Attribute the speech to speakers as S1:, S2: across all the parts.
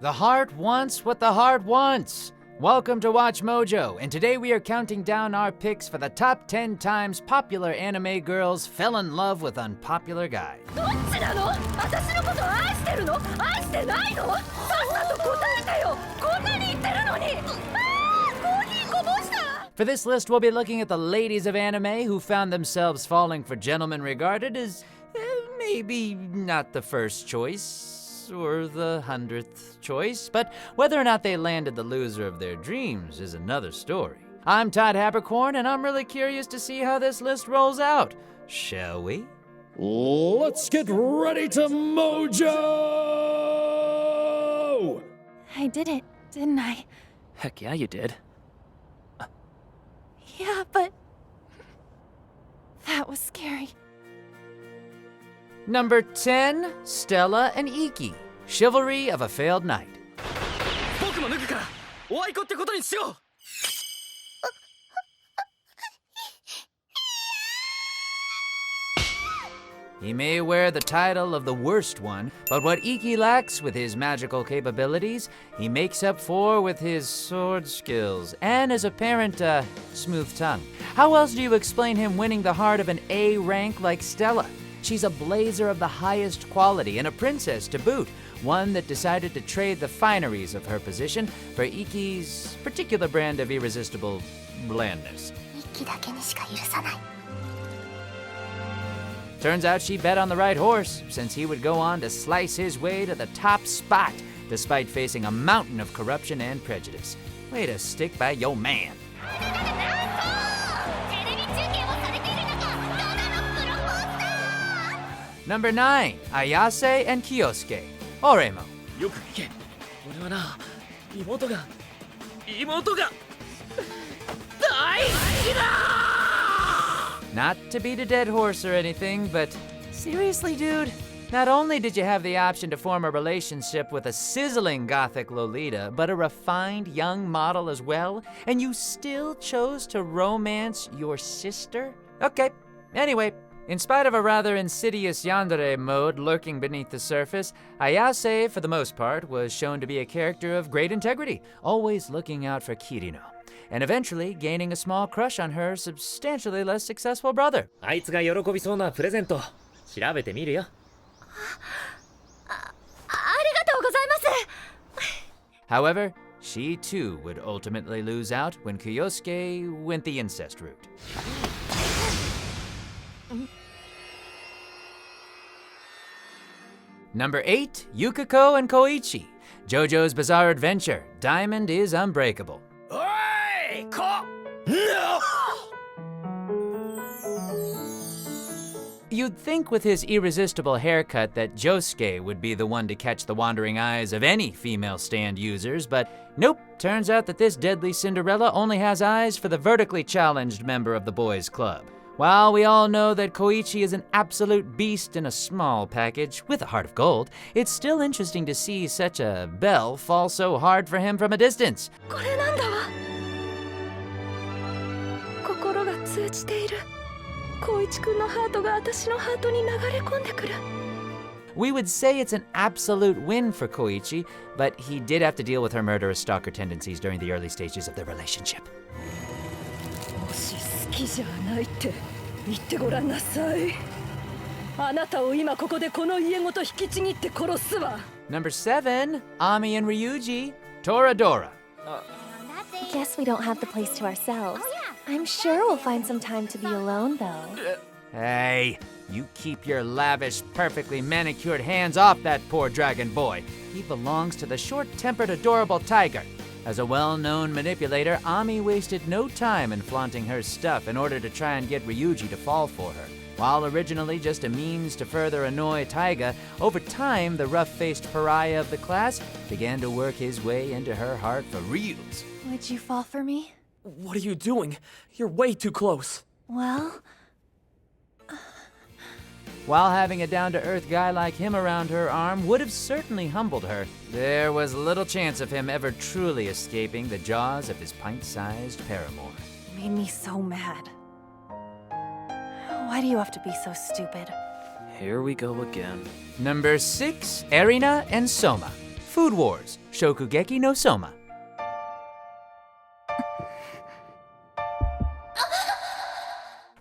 S1: The heart wants what the heart wants. Welcome to Watch Mojo, and today we are counting down our picks for the top 10 times popular anime girls fell in love with unpopular guys. For this list, we'll be looking at the ladies of anime who found themselves falling for gentlemen regarded as maybe not the first choice or the 100th choice, but whether or not they landed the loser of their dreams is another story. I'm Todd Haberkorn, and I'm really curious to see how this list rolls out. Shall we?
S2: Let's get ready to Mojo!
S3: I did it, didn't I?
S4: Heck yeah, you did.
S3: Yeah, but that was scary.
S1: Number 10, Stella and Ikki, Chivalry of a Failed Knight. He may wear the title of the worst one, but what Ikki lacks with his magical capabilities, he makes up for with his sword skills and his apparent, smooth tongue. How else do you explain him winning the heart of an A rank like Stella? She's a blazer of the highest quality and a princess to boot, one that decided to trade the fineries of her position for Ikki's particular brand of irresistible blandness. Turns out she bet on the right horse, since he would go on to slice his way to the top spot, despite facing a mountain of corruption and prejudice. Way to stick by your man. Number 9, Ayase and Kyosuke, Oreimo. Not to beat a dead horse or anything, but seriously, dude? Not only did you have the option to form a relationship with a sizzling gothic Lolita, but a refined young model as well, and you still chose to romance your sister? Okay, anyway. In spite of a rather insidious yandere mode lurking beneath the surface, Ayase, for the most part, was shown to be a character of great integrity, always looking out for Kirino, and eventually gaining a small crush on her substantially less successful brother. However, she too would ultimately lose out when Kyosuke went the incest route. Number 8, Yukiko and Koichi, JoJo's Bizarre Adventure, Diamond is Unbreakable.
S2: Hey! No!
S1: You'd think with his irresistible haircut that Josuke would be the one to catch the wandering eyes of any female stand users, but nope, turns out that this deadly Cinderella only has eyes for the vertically challenged member of the boys' club. While we all know that Koichi is an absolute beast in a small package with a heart of gold, it's still interesting to see such a belle fall so hard for him from a distance. We would say it's an absolute win for Koichi, but he did have to deal with her murderous stalker tendencies during the early stages of their relationship. Number 7, Me and Ryu G, Toradora.
S3: Guess we don't have the place to ourselves. I'm sure we'll find some time to be alone, though.
S1: Hey, you keep your lavish, perfectly manicured hands off that poor dragon boy. He belongs to the short-tempered, adorable tiger. As a well-known manipulator, Ami wasted no time in flaunting her stuff in order to try and get Ryuji to fall for her. While originally just a means to further annoy Taiga, over time the rough-faced pariah of the class began to work his way into her heart for reals.
S3: Would you fall for me?
S4: What are you doing? You're way too close.
S3: Well...
S1: While having a down-to-earth guy like him around her arm would have certainly humbled her, there was little chance of him ever truly escaping the jaws of his pint-sized paramour.
S3: Made me so mad. Why do you have to be so stupid?
S4: Here we go again.
S1: Number 6, Erina and Soma, Food Wars, Shokugeki no Soma.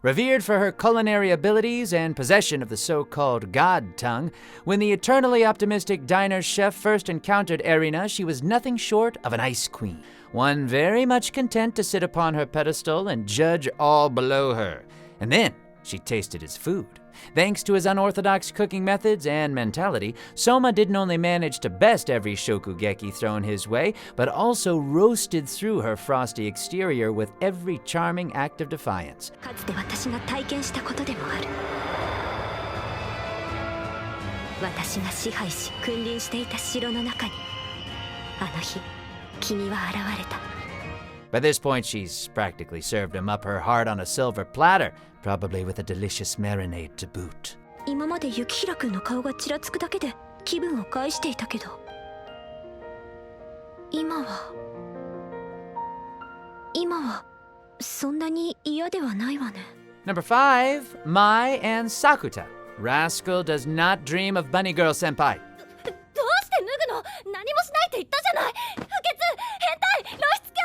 S1: Revered for her culinary abilities and possession of the so-called God tongue, when the eternally optimistic diner chef first encountered Erina, she was nothing short of an ice queen, one very much content to sit upon her pedestal and judge all below her. And then she tasted his food. Thanks to his unorthodox cooking methods and mentality, Soma didn't only manage to best every shokugeki thrown his way, but also roasted through her frosty exterior with every charming act of defiance.
S5: かつて私が体験したことでもある。私が支配し君臨していた城の中に、あの日、君は現れた。
S1: By this point, she's practically served him up her heart on a silver platter, probably with a delicious marinade to boot.
S5: 今まで雪平君の顔がちらつくだけで気分を害していたけど、今はそんなに嫌ではないわね。
S1: Number 5, Mai and Sakata. Rascal does not dream of Bunny Girl Senpai.
S3: どうして脱ぐの？何もしないって言ったじゃない。不潔、変態、露出狂。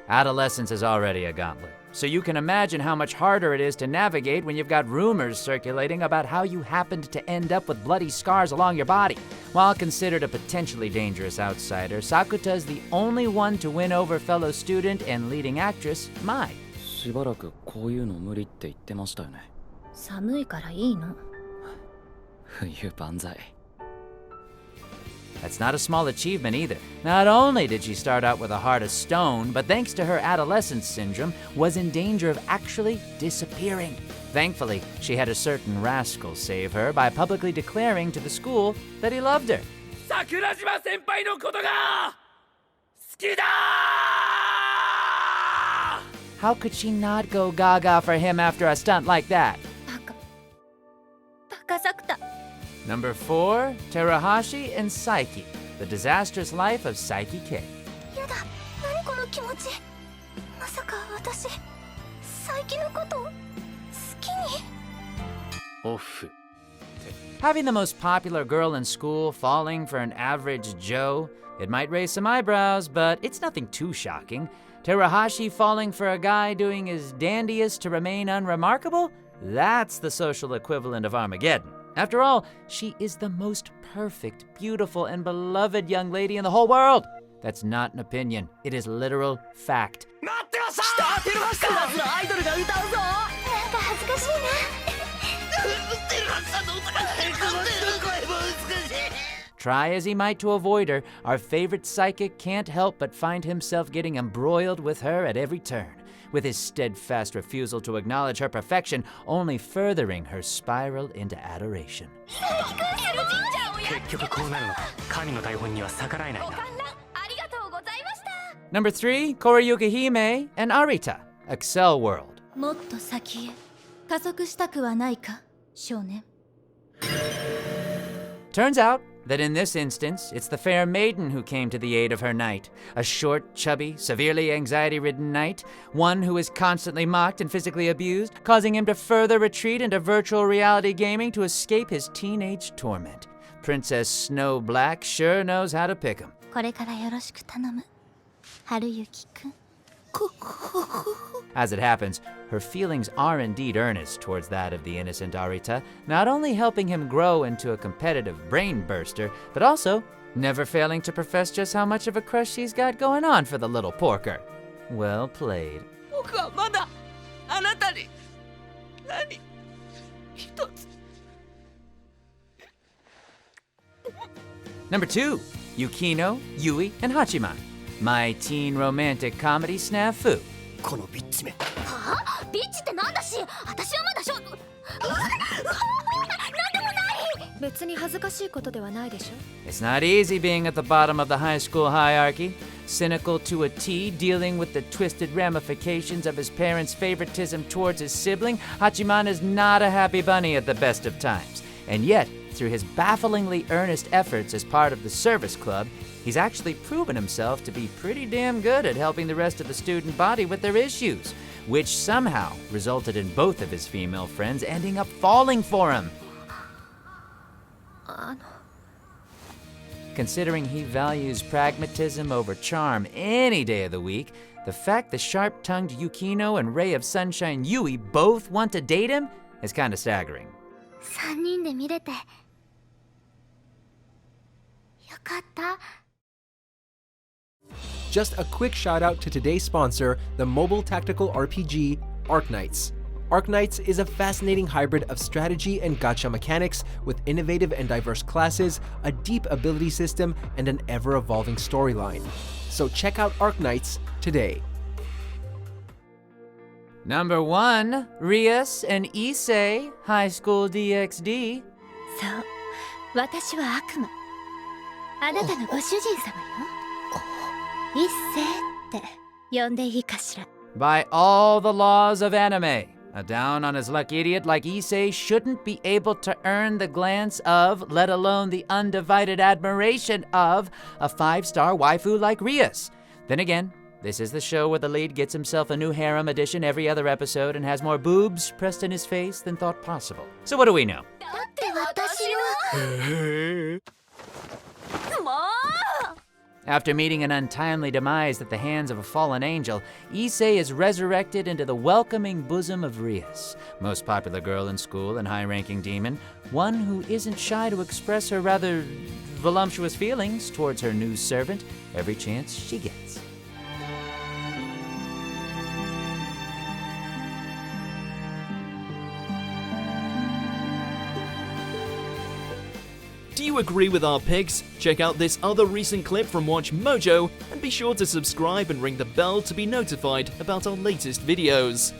S1: Adolescence is already a gauntlet, so you can imagine how much harder it is to navigate when you've got rumors circulating about how you happened to end up with bloody scars along your body. While considered a potentially dangerous outsider, Sakata is the only one to win over fellow student and leading actress Mai.
S4: しばらくこういうの無理って言ってましたよね。
S3: 寒いからいいの。
S4: 冬万歳。
S1: That's not a small achievement either. Not only did she start out with a heart of stone, but thanks to her adolescence syndrome, was in danger of actually disappearing. Thankfully, she had a certain Rascal save her by publicly declaring to the school that he loved her.
S2: 桜島先輩のことが好きだ!
S1: How could she not go gaga for him after a stunt like that?
S3: バカサクタ。
S1: Number 4, Terra Hoshi and Saiki, The Disastrous Life of Saiki K.
S3: やだ、何この気持ち。まさか私、最近のこと好きに。
S4: オフ。
S1: Having the most popular girl in school falling for an average Joe, it might raise some eyebrows, but it's nothing too shocking. Terahashi falling for a guy doing his dandiest to remain unremarkable? That's the social equivalent of Armageddon. After all, she is the most perfect, beautiful, and beloved young lady in the whole world. That's not an opinion. It is literal fact.
S2: 待ってましたテルハシさんクラスのアイドルが歌うぞ
S3: なんか恥ずかしいな。
S2: テルハシさんの歌が声も美しい
S1: Try as he might to avoid her, our favorite psychic can't help but find himself getting embroiled with her at every turn, with his steadfast refusal to acknowledge her perfection only furthering her spiral into adoration.
S6: 結局こうなるのか。神の台本には逆らえないな。
S3: ありがとうございました。
S1: Number 3, Kuroyukihime and Arita, Excel World.
S3: もっと先へ加速したくはないか、少年。
S1: Turns out that in this instance, it's the fair maiden who came to the aid of her knight. A short, chubby, severely anxiety-ridden knight, one who is constantly mocked and physically abused, causing him to further retreat into virtual reality gaming to escape his teenage torment. Princess Snow Black sure knows how to pick him.
S3: これからよろしく頼む、春雪くん。
S1: As it happens, her feelings are indeed earnest towards that of the innocent Arita, not only helping him grow into a competitive brain burster, but also never failing to profess just how much of a crush she's got going on for the little porker. Well played.
S2: 僕はまだあなたに何一つ
S1: Number 2, Yukino Yui and Hachiman, my teen romantic comedy snafu.
S2: このビッチめ
S3: はあ、ビッチってなんだし、私はまだなんでもない。別に恥ずかしいことではないでしょ。
S1: It's not easy being at the bottom of the high school hierarchy. Cynical to a T, dealing with the twisted ramifications of his parents' favoritism towards his sibling, Hachiman is not a happy bunny at the best of times. And yet, through his bafflingly earnest efforts as part of the service club, he's actually proven himself to be pretty damn good at helping the rest of the student body with their issues, which somehow resulted in both of his female friends ending up falling for him. Considering he values pragmatism over charm any day of the week, the fact the sharp-tongued Yukino and Ray of Sunshine Yui both want to date him is kind of staggering.
S3: 3人で見れてよかった。
S7: Just a quick shout out to today's sponsor, the mobile tactical RPG Arknights. Arknights is a fascinating hybrid of strategy and gacha mechanics with innovative and diverse classes, a deep ability system, and an ever-evolving storyline. So check out Arknights today.
S1: Number 1, Rias and Issei, High School DxD.
S5: そう、私は悪魔。あなたのご主人様よ。一世って呼んでいいかしら。
S1: By all the laws of anime, a down-on-his-luck idiot like Issei shouldn't be able to earn the glance of, let alone the undivided admiration of, a 5-star waifu like Rias. Then again, this is the show where the lead gets himself a new harem edition every other episode and has more boobs pressed in his face than thought possible. So what do we know?
S3: だって私は。もう。
S1: After meeting an untimely demise at the hands of a fallen angel, Issei is resurrected into the welcoming bosom of Rias, most popular girl in school and high-ranking demon, one who isn't shy to express her rather voluptuous feelings towards her new servant every chance she gets.
S8: Do you agree with our picks? Check out this other recent clip from WatchMojo and be sure to subscribe and ring the bell to be notified about our latest videos.